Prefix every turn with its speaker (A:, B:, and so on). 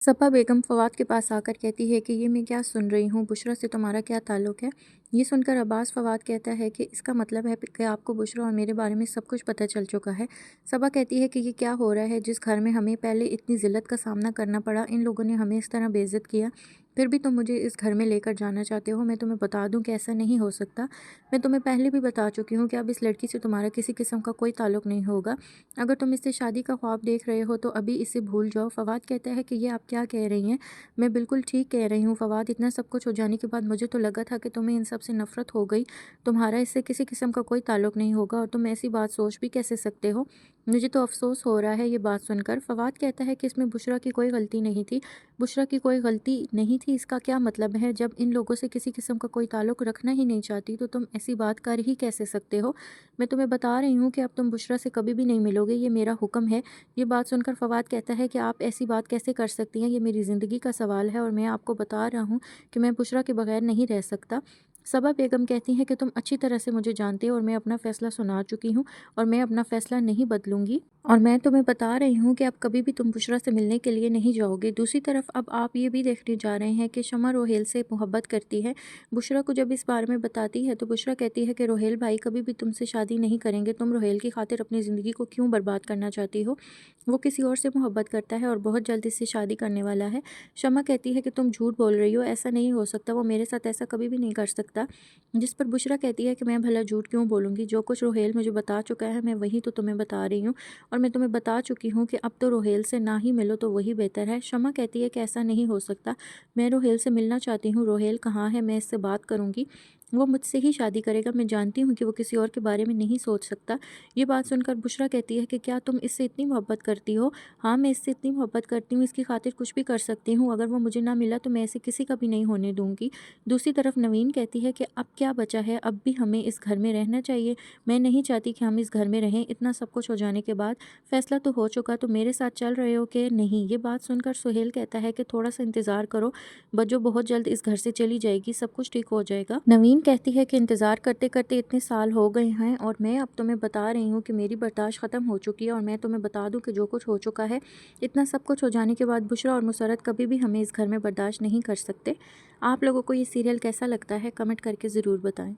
A: सपा बेगम फवाद के पास आकर कहती है कि ये मैं क्या सुन रही हूँ, बुशरा से तुम्हारा क्या ताल्लुक़ है। ये सुनकर अब्बास फवाद कहता है कि इसका मतलब है कि आपको बुशरा और मेरे बारे में सब कुछ पता चल चुका है। सबा कहती है कि ये क्या हो रहा है, जिस घर में हमें पहले इतनी ज़िल्लत का सामना करना पड़ा, इन लोगों ने हमें इस तरह बेइज्जत किया, फिर भी तुम मुझे इस घर में लेकर जाना चाहते हो। मैं तुम्हें बता दूं कि ऐसा नहीं हो सकता। मैं तुम्हें पहले भी बता चुकी हूँ कि अब इस लड़की से तुम्हारा किसी किस्म का कोई ताल्लुक़ नहीं होगा। अगर तुम इससे शादी का ख्वाब देख रहे हो तो अभी इसे भूल जाओ। फवाद कहता है कि ये आप क्या कह रही हैं, मैं बिल्कुल ठीक कह रही हूँ फवाद। इतना सब कुछ हो जाने के बाद मुझे तो लगा था कि तुम्हें इन सब से नफरत हो गई। तुम्हारा इससे किसी किस्म का कोई ताल्लुक़ नहीं होगा और तुम ऐसी बात सोच भी कैसे सकते हो। मुझे तो अफसोस हो रहा है ये बात सुनकर। फवाद कहता है कि इसमें बुशरा की कोई गलती नहीं थी। बुशरा की कोई गलती नहीं थी इसका क्या मतलब है? जब इन लोगों से किसी किस्म का कोई ताल्लुक़ रखना ही नहीं चाहती तो तुम ऐसी बात कर ही कैसे सकते हो। मैं तुम्हें बता रही हूँ कि अब तुम बुशरा से कभी भी नहीं मिलोगे, ये मेरा हुक्म है। ये बात सुनकर फवाद कहता है कि आप ऐसी बात कैसे कर सकती हैं, ये मेरी ज़िंदगी का सवाल है और मैं आपको बता रहा हूँ कि मैं बुशरा के बगैर नहीं रह सकता। सबा बेगम कहती हैं कि तुम अच्छी तरह से मुझे जानते हो और मैं अपना फ़ैसला सुना चुकी हूँ और मैं अपना फ़ैसला नहीं बदलूंगी और मैं तुम्हें बता रही हूँ कि अब कभी भी तुम बुशरा से मिलने के लिए नहीं जाओगे। दूसरी तरफ अब आप ये भी देखने जा रहे हैं कि शमा रोहेल से मोहब्बत करती है। बुशरा को जब इस बारे में बताती है तो बुशरा कहती है कि रोहेल भाई कभी भी तुमसे शादी नहीं करेंगे। तुम रोहेल की खातिर अपनी ज़िंदगी को क्यों बर्बाद करना चाहती हो? वो किसी और से मोहब्बत करता है और बहुत जल्द इससे शादी करने वाला है। शमा कहती है कि तुम झूठ बोल रही हो, ऐसा नहीं हो सकता, वो मेरे साथ ऐसा कभी भी नहीं कर सकता। जिस पर बुशरा कहती है कि मैं भला झूठ क्यों बोलूँगी, जो कुछ रोहेल मुझे बता चुका है मैं वही तो तुम्हें बता रही हूँ और मैं तुम्हें बता चुकी हूँ कि अब तो रोहेल से ना ही मिलो तो वही बेहतर है। शमा कहती है कि ऐसा नहीं हो सकता, मैं रोहेल से मिलना चाहती हूँ। रोहेल कहाँ है, मैं इससे बात करूँगी, वो मुझसे ही शादी करेगा। मैं जानती हूँ कि वो किसी और के बारे में नहीं सोच सकता। ये बात सुनकर बुशरा कहती है कि क्या तुम इससे इतनी मोहब्बत करती हो? हाँ, मैं इससे इतनी मोहब्बत करती हूँ, इसकी खातिर कुछ भी कर सकती हूँ। अगर वो मुझे ना मिला तो मैं इसे किसी का भी नहीं होने दूँगी। दूसरी तरफ नवीन कहती है कि अब क्या बचा है, अब भी हमें इस घर में रहना चाहिए। मैं नहीं चाहती कि हम इस घर में रहें। इतना सब कुछ हो जाने के बाद फैसला तो हो चुका, तो मेरे साथ चल रहे हो कि नहीं? ये बात सुनकर सुहेल कहता है कि थोड़ा सा इंतज़ार करो, बज्जो बहुत जल्द इस घर से चली जाएगी, सब कुछ ठीक हो जाएगा। नवीन कहती है कि इंतज़ार करते करते इतने साल हो गए हैं और मैं अब तुम्हें बता रही हूँ कि मेरी बर्दाश्त ख़त्म हो चुकी है और मैं तुम्हें बता दूँ कि जो कुछ हो चुका है, इतना सब कुछ हो जाने के बाद बुशरा और मुसरत कभी भी हमें इस घर में बर्दाश्त नहीं कर सकते। आप लोगों को ये सीरियल कैसा लगता है, कमेंट करके ज़रूर बताएं।